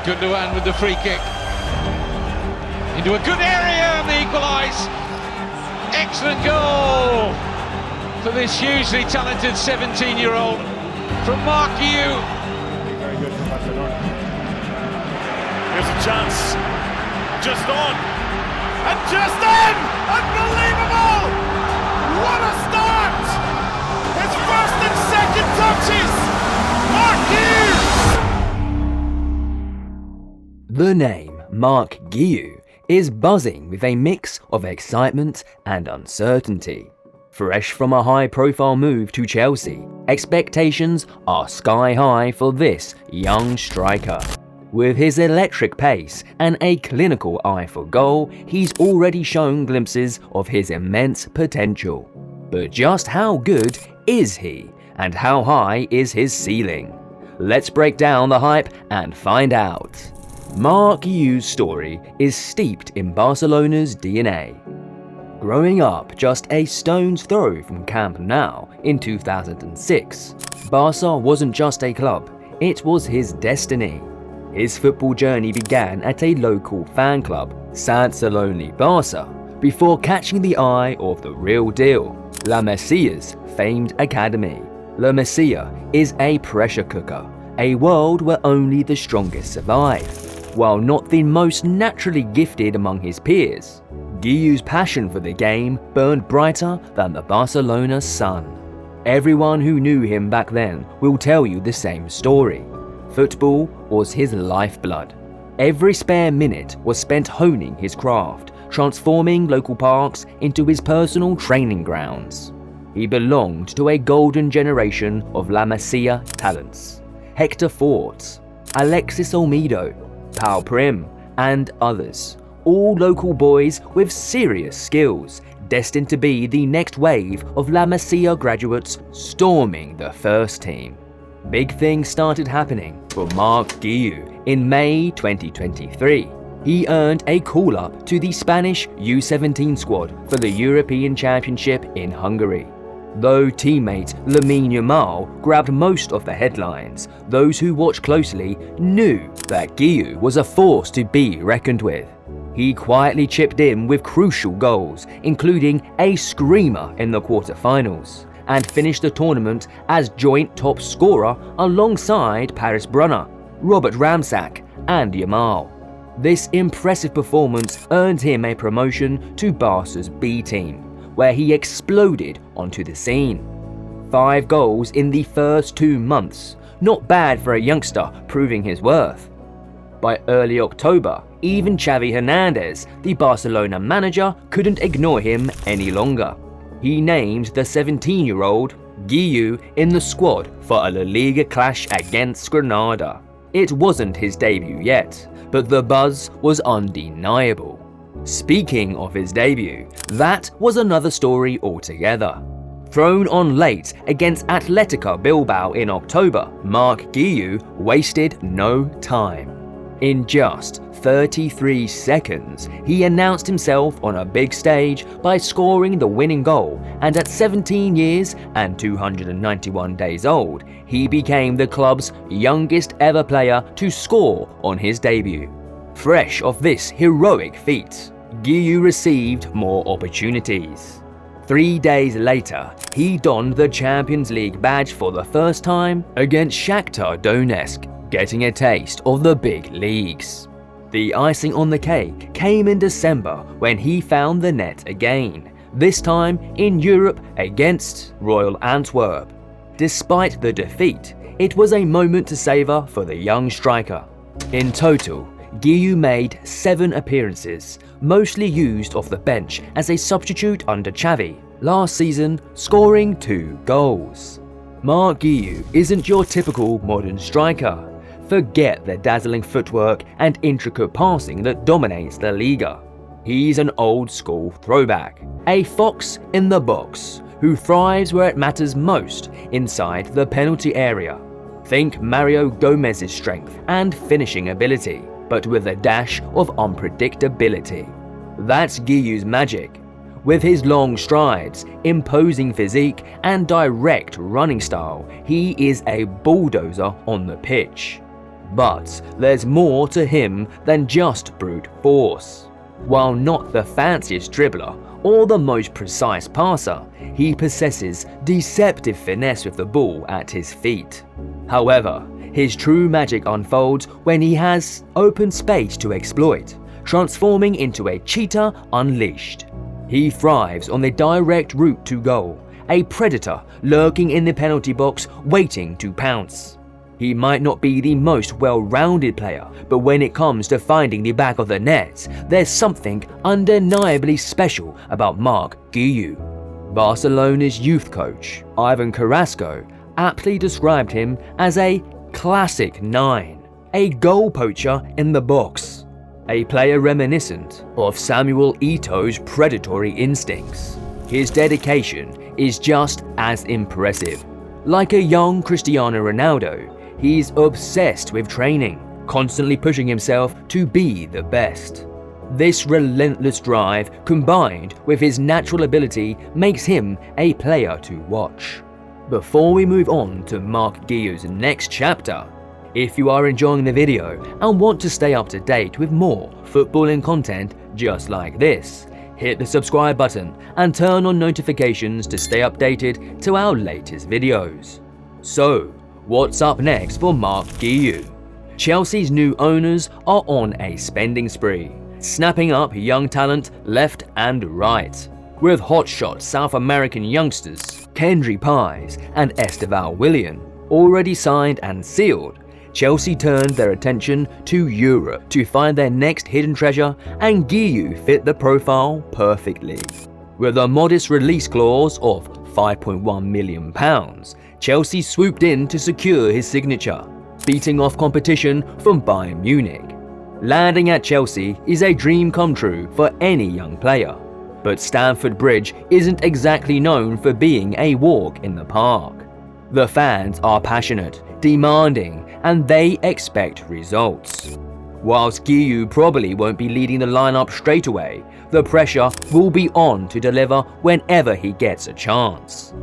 Gundogan with the free kick. Into a good area and they equalise. Excellent goal for this hugely talented 17-year-old from Marc Guiu. Very good for Barcelona. Here's a chance. Just on. And just in! Unbelievable! What a start! His first and second touches! Marc Guiu! The name Marc Guiu is buzzing with a mix of excitement and uncertainty. Fresh from a high-profile move to Chelsea, expectations are sky high for this young striker. With his electric pace and a clinical eye for goal, he's already shown glimpses of his immense potential. But just how good is he, and how high is his ceiling? Let's break down the hype and find out. Marc Guiu's story is steeped in Barcelona's DNA. Growing up just a stone's throw from Camp Nou in 2006, Barca wasn't just a club, it was his destiny. His football journey began at a local fan club, Sant Celoni Barça, before catching the eye of the real deal, La Masia's famed academy. La Masia is a pressure cooker, a world where only the strongest survive. While not the most naturally gifted among his peers, Guiu's passion for the game burned brighter than the Barcelona sun. Everyone who knew him back then will tell you the same story. Football was his lifeblood. Every spare minute was spent honing his craft, transforming local parks into his personal training grounds. He belonged to a golden generation of La Masia talents. Hector Fortes, Alexis Olmedo, Pau Prim, and others. All local boys with serious skills, destined to be the next wave of La Masia graduates storming the first team. Big things started happening for Marc Guiu in May 2023. He earned a call-up to the Spanish U17 squad for the European Championship in Hungary. Though teammate Lamine Yamal grabbed most of the headlines, those who watched closely knew that Guiu was a force to be reckoned with. He quietly chipped in with crucial goals, including a screamer in the quarter-finals, and finished the tournament as joint top scorer alongside Paris Brunner, Robert Ramsack, and Yamal. This impressive performance earned him a promotion to Barca's B team, where he exploded onto the scene. 5 goals in the first 2 months, not bad for a youngster proving his worth. By early October, even Xavi Hernandez, the Barcelona manager, couldn't ignore him any longer. He named the 17-year-old Guiu in the squad for a La Liga clash against Granada. It wasn't his debut yet, but the buzz was undeniable. Speaking of his debut, that was another story altogether. Thrown on late against Athletica Bilbao in October, Marc Guiu wasted no time. In just 33 seconds, he announced himself on a big stage by scoring the winning goal, and at 17 years and 291 days old, he became the club's youngest ever player to score on his debut. Fresh off this heroic feat, Guiu received more opportunities. 3 days later, he donned the Champions League badge for the first time against Shakhtar Donetsk, getting a taste of the big leagues. The icing on the cake came in December when he found the net again, this time in Europe against Royal Antwerp. Despite the defeat, it was a moment to savour for the young striker. In total, Guiu made 7 appearances, mostly used off the bench as a substitute under Xavi, last season scoring 2 goals. Marc Guiu isn't your typical modern striker. Forget the dazzling footwork and intricate passing that dominates the Liga. He's an old-school throwback, a fox in the box, who thrives where it matters most, inside the penalty area. Think Mario Gomez's strength and finishing ability, but with a dash of unpredictability. That's Guiu's magic. With his long strides, imposing physique, and direct running style, he is a bulldozer on the pitch. But there's more to him than just brute force. While not the fanciest dribbler or the most precise passer, he possesses deceptive finesse with the ball at his feet. However, his true magic unfolds when he has open space to exploit, transforming into a cheetah unleashed. He thrives on the direct route to goal, a predator lurking in the penalty box waiting to pounce. He might not be the most well-rounded player, but when it comes to finding the back of the net, there's something undeniably special about Marc Guiu. Barcelona's youth coach, Ivan Carrasco, aptly described him as a classic 9, a goal poacher in the box, a player reminiscent of Samuel Eto'o's predatory instincts. His dedication is just as impressive. Like a young Cristiano Ronaldo, he's obsessed with training, constantly pushing himself to be the best. This relentless drive, combined with his natural ability, makes him a player to watch. Before we move on to Marc Guiu's next chapter, if you are enjoying the video and want to stay up to date with more footballing content just like this, hit the subscribe button and turn on notifications to stay updated to our latest videos. So, what's up next for Marc Guiu? Chelsea's new owners are on a spending spree, snapping up young talent left and right. With hotshot South American youngsters Kendry Pies and Esteval Willian already signed and sealed, Chelsea turned their attention to Europe to find their next hidden treasure, and Guiu fit the profile perfectly. With a modest release clause of £5.1 million, Chelsea swooped in to secure his signature, beating off competition from Bayern Munich. Landing at Chelsea is a dream come true for any young player, but Stamford Bridge isn't exactly known for being a walk in the park. The fans are passionate, demanding, and they expect results. Whilst Guiu probably won't be leading the lineup straight away, the pressure will be on to deliver whenever he gets a chance.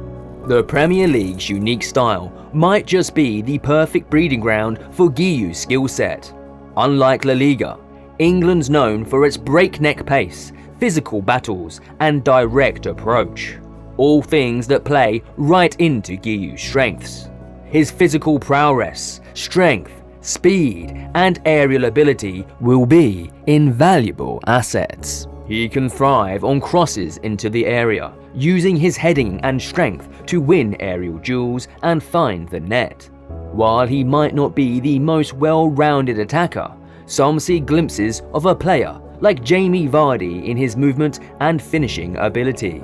The Premier League's unique style might just be the perfect breeding ground for Guiu's skill set. Unlike La Liga, England's known for its breakneck pace, physical battles, and direct approach. All things that play right into Guiu's strengths. His physical prowess, strength, speed, and aerial ability will be invaluable assets. He can thrive on crosses into the area, using his heading and strength to win aerial duels and find the net. While he might not be the most well-rounded attacker, some see glimpses of a player like Jamie Vardy in his movement and finishing ability.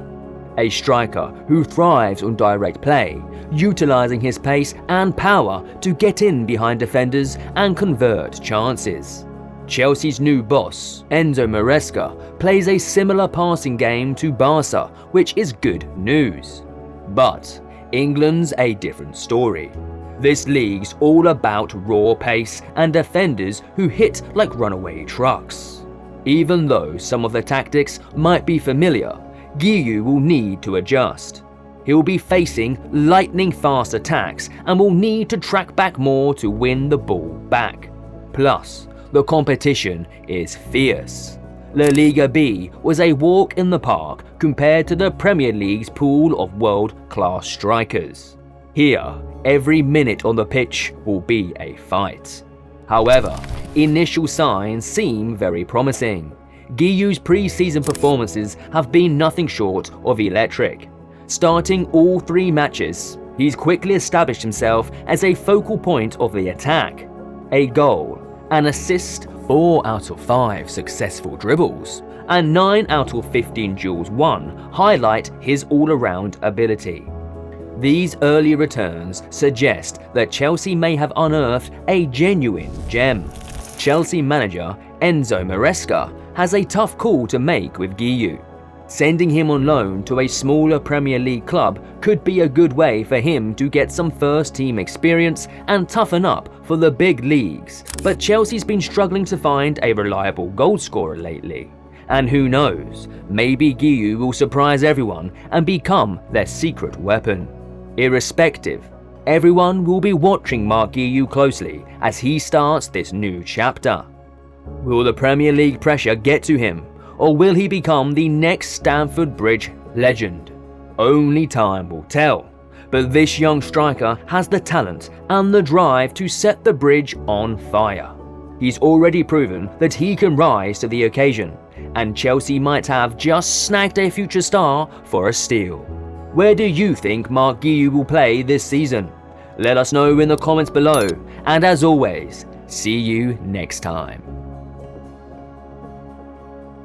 A striker who thrives on direct play, utilizing his pace and power to get in behind defenders and convert chances. Chelsea's new boss, Enzo Maresca, plays a similar passing game to Barca, which is good news. But England's a different story. This league's all about raw pace and defenders who hit like runaway trucks. Even though some of the tactics might be familiar, Guiu will need to adjust. He'll be facing lightning-fast attacks and will need to track back more to win the ball back. Plus, the competition is fierce. La Liga B was a walk in the park compared to the Premier League's pool of world-class strikers. Here, every minute on the pitch will be a fight. However, initial signs seem very promising. Guiu's pre-season performances have been nothing short of electric. Starting all 3 matches, he's quickly established himself as a focal point of the attack. A goal, an assist, 4 out of 5 successful dribbles, and 9 out of 15 duels won highlight his all-around ability. These early returns suggest that Chelsea may have unearthed a genuine gem. Chelsea manager Enzo Maresca has a tough call to make with Guiu. Sending him on loan to a smaller Premier League club could be a good way for him to get some first-team experience and toughen up for the big leagues, but Chelsea's been struggling to find a reliable goalscorer lately. And who knows, maybe Guiu will surprise everyone and become their secret weapon. Irrespective, Everyone will be watching Marc Guiu closely as he starts this new chapter. Will the Premier League pressure get to him, or will he become the next Stamford Bridge legend? Only time will tell. But this young striker has the talent and the drive to set the Bridge on fire. He's already proven that he can rise to the occasion, and Chelsea might have just snagged a future star for a steal. Where do you think Marc Guiu will play this season? Let us know in the comments below, and as always, see you next time.